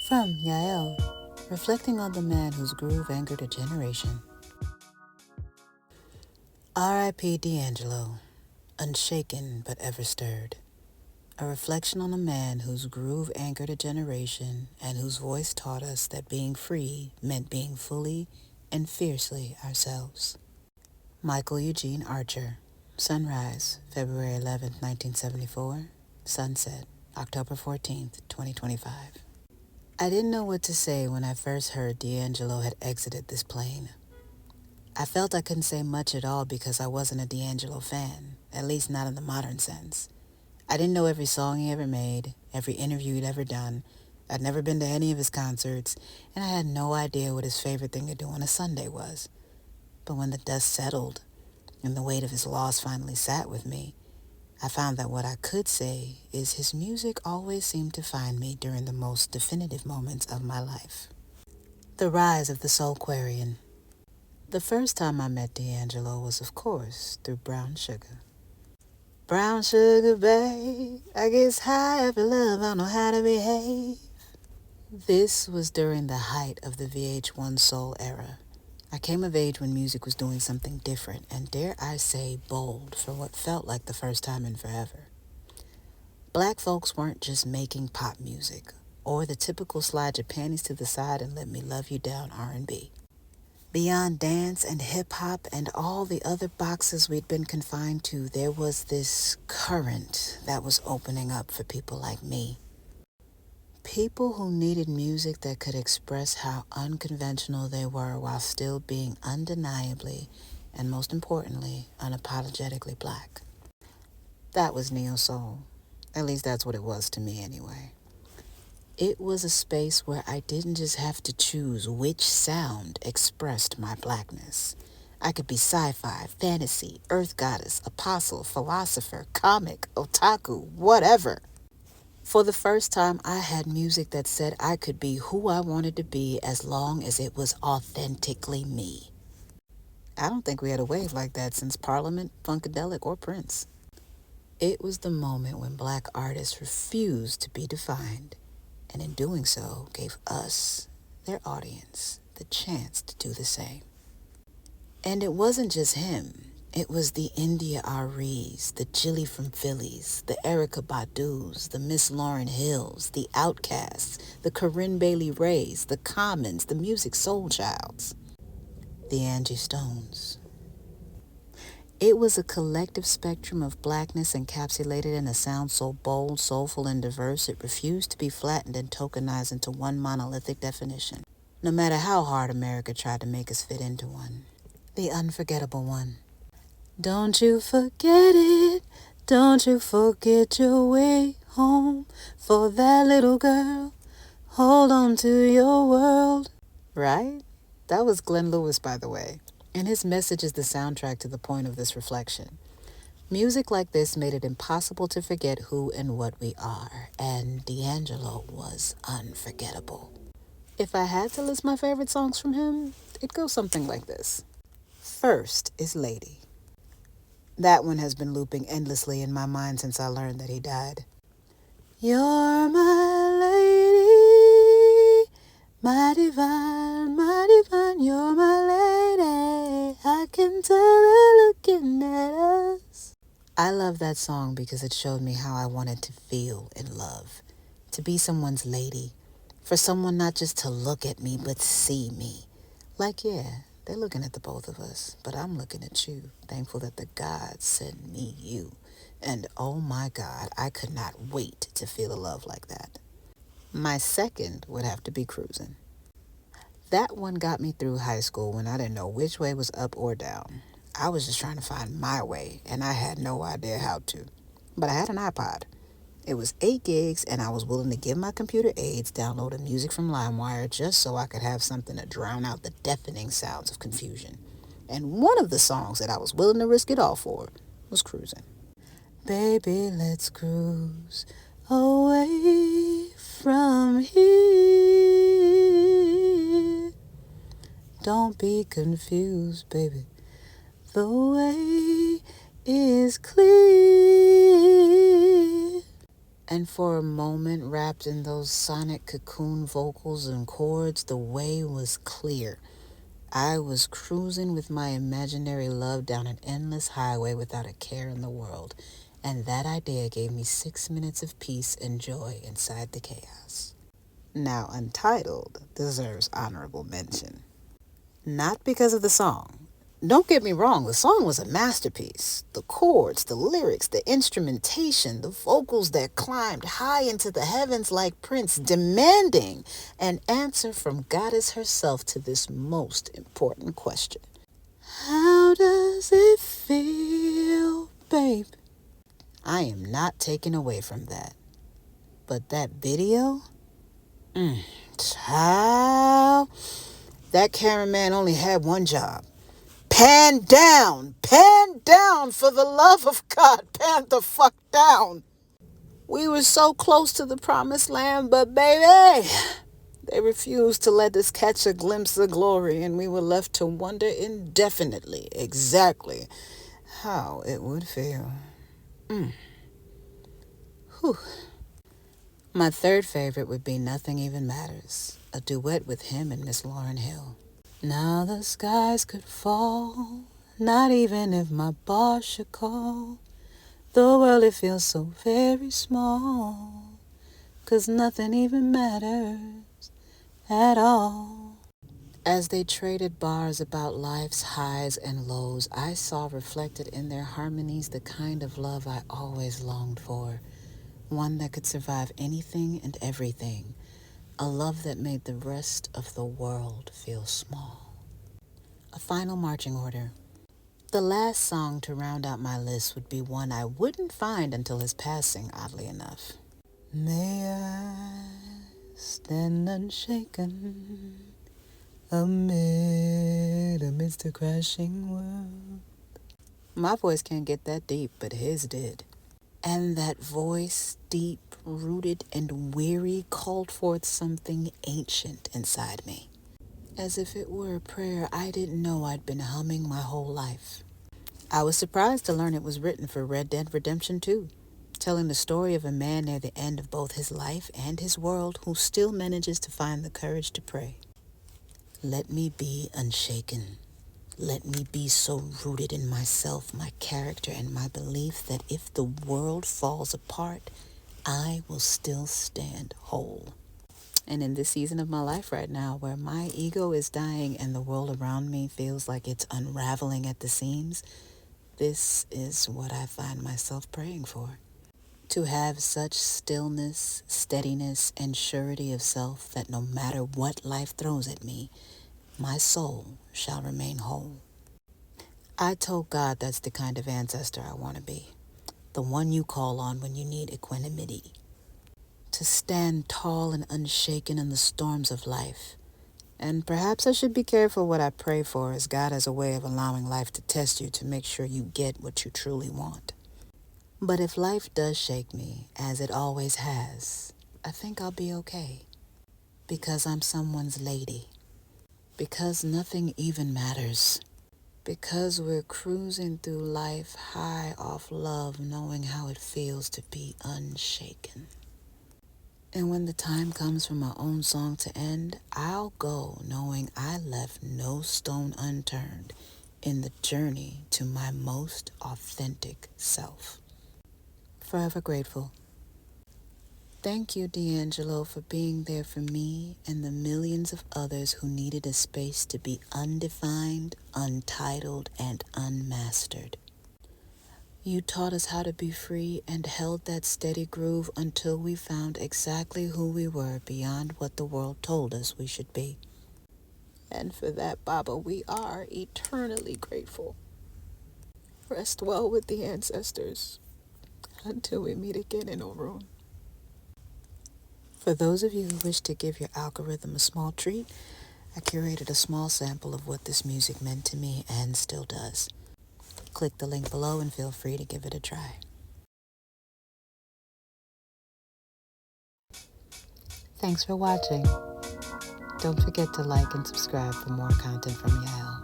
From Yael, reflecting on the man whose groove anchored a generation. R.I.P. D'Angelo, unshaken but ever stirred. A reflection on a man whose groove anchored a generation and whose voice taught us that being free meant being fully and fiercely ourselves. Michael Eugene Archer, Sunrise, February 11th, 1974. Sunset, October 14th, 2025. I didn't know what to say when I first heard D'Angelo had exited this plane. I felt I couldn't say much at all because I wasn't a D'Angelo fan, at least not in the modern sense. I didn't know every song he ever made, every interview he'd ever done. I'd never been to any of his concerts, and I had no idea what his favorite thing to do on a Sunday was. But when the dust settled and the weight of his loss finally sat with me, I found that what I could say is his music always seemed to find me during the most definitive moments of my life. The rise of the Soulquarian. The first time I met D'Angelo was, of course, through Brown Sugar. Brown sugar, babe, I guess high after love, I know how to behave. This was during the height of the VH1 Soul era. I came of age when music was doing something different, and dare I say bold, for what felt like the first time in forever. Black folks weren't just making pop music, or the typical slide your panties to the side and let me love you down R&B. Beyond dance and hip-hop and all the other boxes we'd been confined to, there was this current that was opening up for people like me. People who needed music that could express how unconventional they were while still being undeniably, and most importantly, unapologetically black. That was neo-soul. At least that's what it was to me anyway. It was a space where I didn't just have to choose which sound expressed my blackness. I could be sci-fi, fantasy, earth goddess, apostle, philosopher, comic, otaku, whatever. For the first time, I had music that said I could be who I wanted to be as long as it was authentically me. I don't think we had a wave like that since Parliament, Funkadelic, or Prince. It was the moment when black artists refused to be defined, and in doing so gave us, their audience, the chance to do the same. And it wasn't just him. It was the India Aries, the Jilly from Phillies, the Erykah Badu's, the Miss Lauryn Hills, the Outcasts, the Corinne Bailey Rays, the Commons, the Music Soul Childs, the Angie Stones. It was a collective spectrum of blackness encapsulated in a sound so bold, soulful, and diverse it refused to be flattened and tokenized into one monolithic definition, no matter how hard America tried to make us fit into one. The unforgettable one. Don't you forget it, don't you forget your way home for that little girl. Hold on to your world. Right? That was Glenn Lewis, by the way, and his message is the soundtrack to the point of this reflection. Music like this made it impossible to forget who and what we are, and D'Angelo was unforgettable. If I had to list my favorite songs from him, it'd go something like this. First is Lady. That one has been looping endlessly in my mind since I learned that he died. You're my lady, my divine, you're my lady. I can tell they're looking at us. I love that song because it showed me how I wanted to feel in love, to be someone's lady, for someone not just to look at me, but see me. Like, yeah, they're looking at the both of us, but I'm looking at you, thankful that the gods sent me you. And oh my God, I could not wait to feel a love like that. My second would have to be Cruising. That one got me through high school when I didn't know which way was up or down. I was just trying to find my way, and I had no idea how to. But I had an iPod. It was 8 gigs, and I was willing to give my computer aides downloading music from LimeWire just so I could have something to drown out the deafening sounds of confusion. And one of the songs that I was willing to risk it all for was Cruising. Baby, let's cruise away from here. Don't be confused, baby. The way is clear. And for a moment, wrapped in those sonic cocoon vocals and chords, the way was clear. I was cruising with my imaginary love down an endless highway without a care in the world, and that idea gave me 6 minutes of peace and joy inside the chaos. Now, Untitled deserves honorable mention. Not because of the song. Don't get me wrong, the song was a masterpiece. The chords, the lyrics, the instrumentation, the vocals that climbed high into the heavens like Prince, demanding an answer from Goddess herself to this most important question. How does it feel, babe? I am not taken away from that. But that video? Child, that cameraman only had one job. Pan down, for the love of God, pan the fuck down. We were so close to the promised land, but baby, they refused to let us catch a glimpse of glory, and we were left to wonder indefinitely exactly how it would feel. Whew. My third favorite would be Nothing Even Matters, a duet with him and Miss Lauryn Hill. Now the skies could fall, not even if my boss should call. The world, it feels so very small, 'cause nothing even matters at all. As they traded bars about life's highs and lows, I saw reflected in their harmonies the kind of love I always longed for. One that could survive anything and everything. A love that made the rest of the world feel small. A final marching order. The last song to round out my list would be one I wouldn't find until his passing, oddly enough. May I stand unshaken amidst a crashing world. My voice can't get that deep, but his did. And that voice, deep, rooted, and weary, called forth something ancient inside me. As if it were a prayer I didn't know I'd been humming my whole life. I was surprised to learn it was written for Red Dead Redemption 2, telling the story of a man near the end of both his life and his world who still manages to find the courage to pray. Let me be unshaken. Let me be so rooted in myself, my character, and my belief that if the world falls apart, I will still stand whole. And in this season of my life right now, where my ego is dying and the world around me feels like it's unraveling at the seams, this is what I find myself praying for. To have such stillness, steadiness, and surety of self that no matter what life throws at me, my soul shall remain whole. I told God that's the kind of ancestor I want to be. The one you call on when you need equanimity. To stand tall and unshaken in the storms of life. And perhaps I should be careful what I pray for, as God has a way of allowing life to test you to make sure you get what you truly want. But if life does shake me, as it always has, I think I'll be okay. Because I'm someone's lady. Because nothing even matters. Because we're cruising through life high off love, knowing how it feels to be unshaken. And when the time comes for my own song to end, I'll go knowing I left no stone unturned in the journey to my most authentic self. Forever grateful. Thank you, D'Angelo, for being there for me and the millions of others who needed a space to be undefined, untitled, and unmastered. You taught us how to be free and held that steady groove until we found exactly who we were beyond what the world told us we should be. And for that, Baba, we are eternally grateful. Rest well with the ancestors until we meet again in Orun. For those of you who wish to give your algorithm a small treat, I curated a small sample of what this music meant to me and still does. Click the link below and feel free to give it a try. Thanks for watching. Don't forget to like and subscribe for more content from Yael.